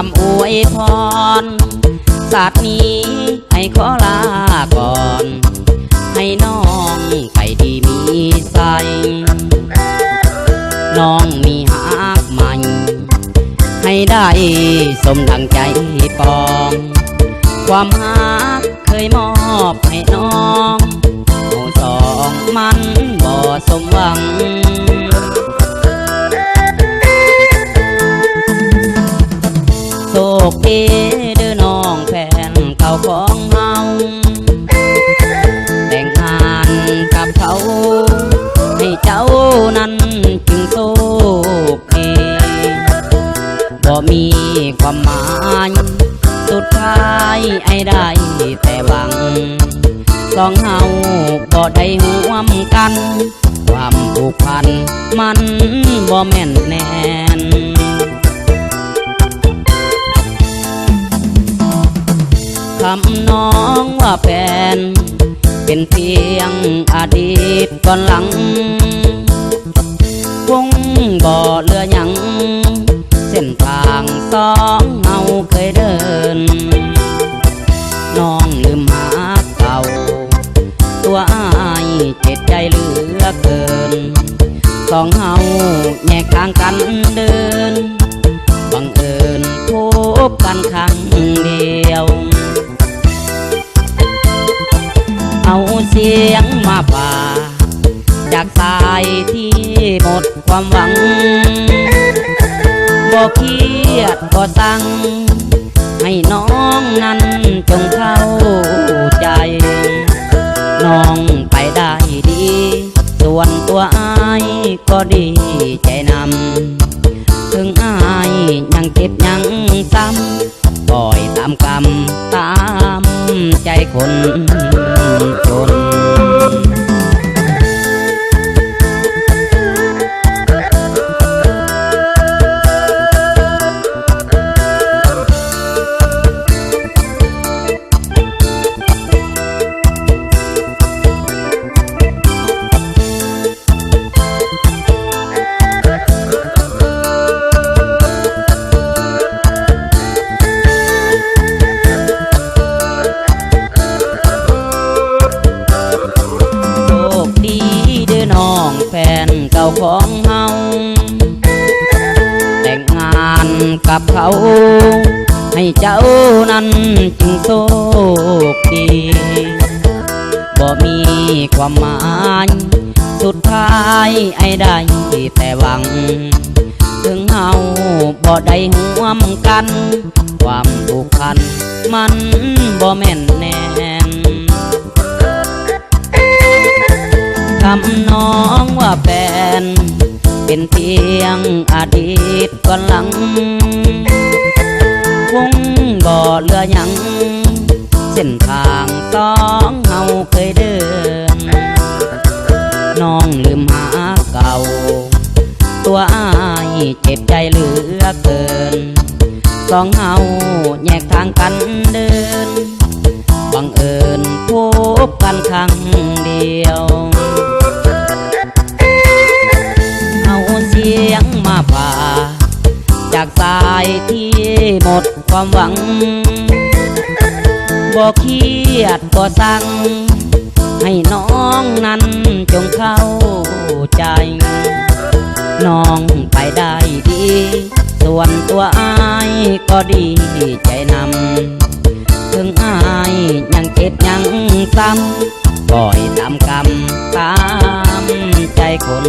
ำอวยพรศาสตร์นี้ให้ขอลาก่อนให้น้องไปดีมีใสน้องมีหักใหม่ให้ได้สมดังใจปองความหักเคยมอบให้น้องหมู่สองมันบ่สมหวังโศกดีเด้อน้องแฟนเก่าของเฮาแต่งงานกับเขาให้เจ้านั้นจึงโศกดีบ่มีความหมายสุดท้ายไอ้ได้แต่หวังสองเฮาบ่ได้ร่วมกันความผูกพันมันบ่แม่นแน่นคำน้องว่าแฟนเป็นเพียงอดีตก่อนหลังคงบ่เหลือหยังเส้นทางสองเฮาเคยเดินน้องลืมหาเก่าตัวอ้ายเจ็บใจเหลือเกินสองเฮาแยกทางกันเดินบังเอิญพบกันครั้งเดียวเอาเสียงมาป่าจากสายที่หมดความหวังบ่เครียดบ่สั่งให้น้องนั้นจงเข้าใจน้องไปได้ดีส่วนตัวอ้ายก็ดีใจนำถึงอ้ายยังเจ็บยังซ้ำปล่อยตามกรรมตามใจคนจนแฟนเก่าของเฮาแต่งงานกับเขาให้เจ้านั้นจึงโชคดีบ่มีความหมายสุดท้ายไอ้ได้แต่หวังถึงเฮาบ่ได้ร่วมกันความผูกพันมันบ่แม่นแน่นคำน้องว่าแฟนเป็นเพียงอดีตก่อนหลังคงบ่เหลือหยังเส้นทางสองเฮาเคยเดินน้องลืมหาเก่าตัวอ้ายเจ็บใจเหลือเกินสองเฮาแยกทางกันเดินบังเอิญพบกันครั้งเดียวเอาเสียงมาป่าจากสายที่หมดความหวังบ่เครียดบ่สั่งให้น้องนั้นจงเข้าใจน้องไปได้ดีส่วนตัวอ้ายก็ดีใจนำถึงอ้ายยังเจ็บยังซ้ำปล่อยตามกรรมตามใจคน